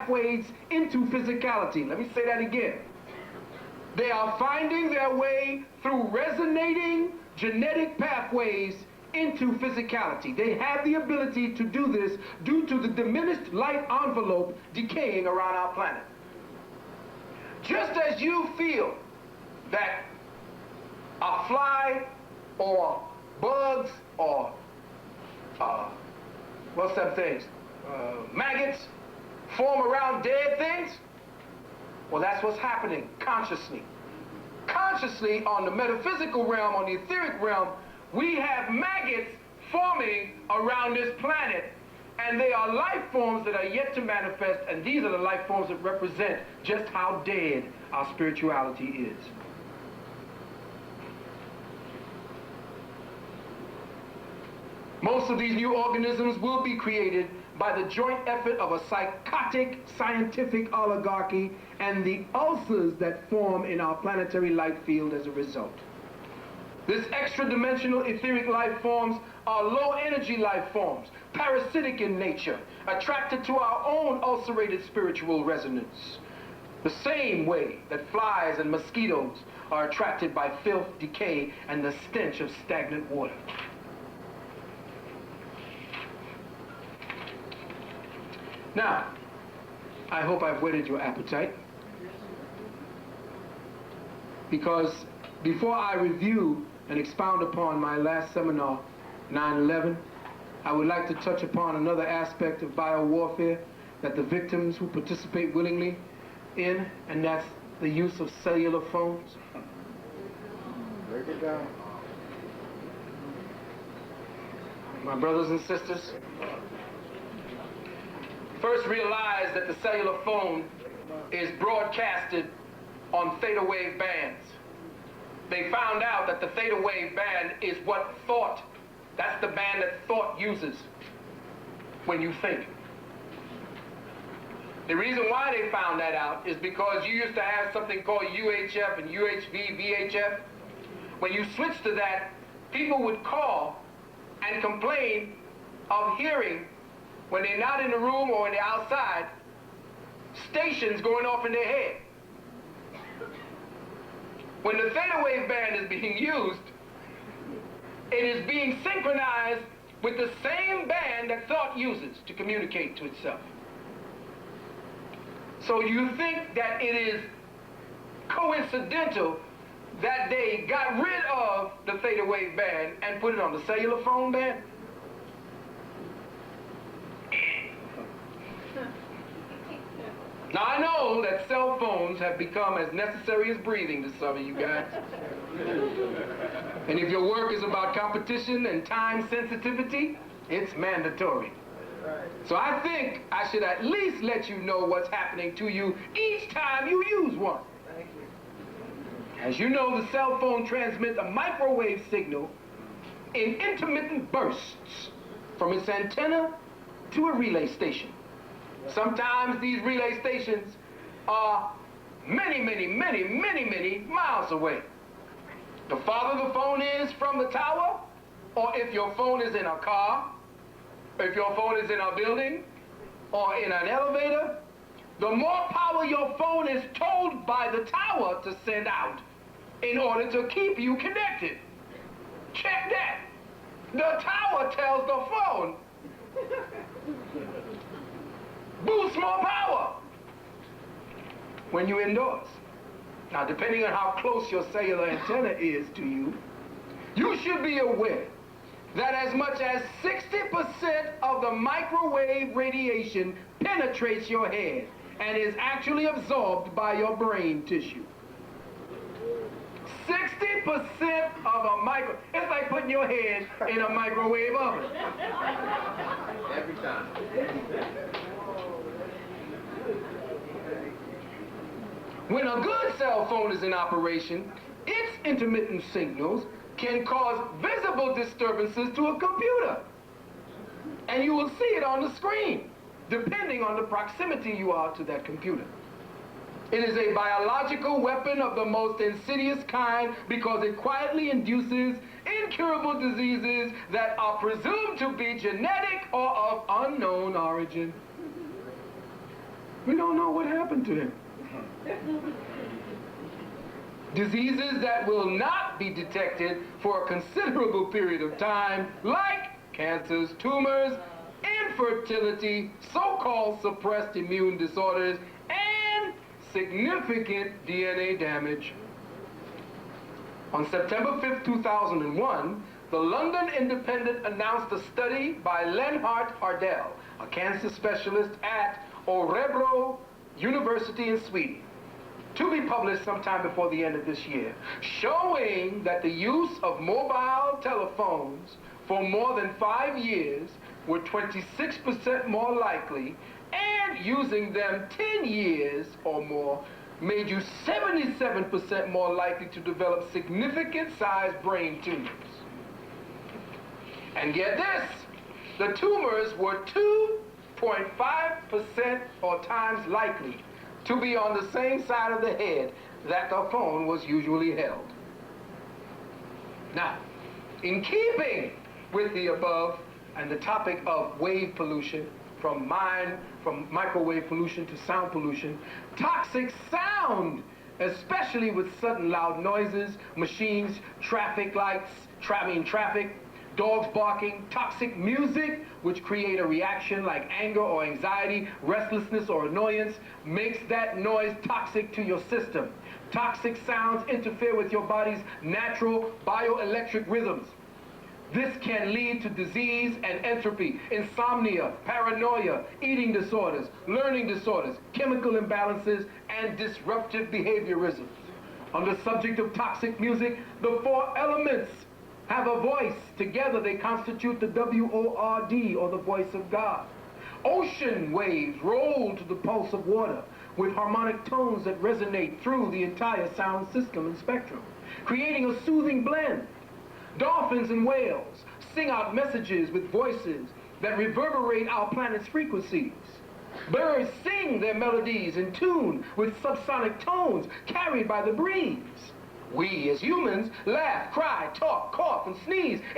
pathways into physicality. Let me say that again. They are finding their way through resonating genetic pathways into physicality. They have the ability to do this due to the diminished light envelope decaying around our planet. Just as you feel that a fly or bugs or what's them things? Maggots form around dead things. Well, that's what's happening consciously. Consciously, on the metaphysical realm, on the etheric realm, we have maggots forming around this planet, and they are life forms that are yet to manifest, and these are the life forms that represent just how dead our spirituality is. Most of these new organisms will be created by the joint effort of a psychotic scientific oligarchy and the ulcers that form in our planetary light field as a result. This extra-dimensional etheric life forms are low-energy life forms, parasitic in nature, attracted to our own ulcerated spiritual resonance. The same way that flies and mosquitoes are attracted by filth, decay, and the stench of stagnant water. Now, I hope I've whetted your appetite, because before I review and expound upon my last seminar, 9/11, I would like to touch upon another aspect of biowarfare that the victims who participate willingly in, and that's the use of cellular phones. Break it down. My brothers and sisters, first realize that the cellular phone is broadcasted on theta wave bands. They found out that the theta wave band is what thought, that's the band that thought uses when you think. The reason why they found that out is because you used to have something called UHF and UHV, VHF. When you switched to that, people would call and complain of hearing, when they're not in the room or when they're outside, stations going off in their head. When the theta wave band is being used, it is being synchronized with the same band that thought uses to communicate to itself. So you think that it is coincidental that they got rid of the theta wave band and put it on the cellular phone band? Now, I know that cell phones have become as necessary as breathing to some of you guys. And if your work is about competition and time sensitivity, it's mandatory. So I think I should at least let you know what's happening to you each time you use one. As you know, the cell phone transmits a microwave signal in intermittent bursts from its antenna to a relay station. Sometimes these relay stations are many miles away. The farther the phone is from the tower, or if your phone is in a car, if your phone is in a building, or in an elevator, the more power your phone is told by the tower to send out in order to keep you connected. Check that. The tower tells the phone, boost more power when you're indoors. Now, depending on how close your cellular antenna is to you, you should be aware that as much as 60% of the microwave radiation penetrates your head and is actually absorbed by your brain tissue. 60% of a it's like putting your head in a microwave oven. Every time. When a good cell phone is in operation, its intermittent signals can cause visible disturbances to a computer. And you will see it on the screen, depending on the proximity you are to that computer. It is a biological weapon of the most insidious kind because it quietly induces incurable diseases that are presumed to be genetic or of unknown origin. We don't know what happened to him. Diseases that will not be detected for a considerable period of time, like cancers, tumors, infertility, so-called suppressed immune disorders, and significant DNA damage. On September 5th, 2001, the London Independent announced a study by Lenhart Ardell, a cancer specialist at Örebro University in Sweden, to be published sometime before the end of this year, showing that the use of mobile telephones for more than 5 years were 26% more likely, and using them 10 years or more made you 77% more likely to develop significant sized brain tumors. And get this, the tumors were 2.5% or times likely to be on the same side of the head that the phone was usually held. Now, in keeping with the above and the topic of wave pollution, from microwave pollution to sound pollution, toxic sound, especially with sudden loud noises, machines, traffic lights, traffic, dogs barking, toxic music, which create a reaction like anger or anxiety, restlessness or annoyance, makes that noise toxic to your system. Toxic sounds interfere with your body's natural bioelectric rhythms. This can lead to disease and entropy, insomnia, paranoia, eating disorders, learning disorders, chemical imbalances, and disruptive behaviorism. On the subject of toxic music, the 4 elements have a voice. Together they constitute the W-O-R-D, or the voice of God. Ocean waves roll to the pulse of water with harmonic tones that resonate through the entire sound system and spectrum, creating a soothing blend. Dolphins and whales sing out messages with voices that reverberate our planet's frequencies. Birds sing their melodies in tune with subsonic tones carried by the breeze. We, as humans, laugh, cry, talk, cough, and sneeze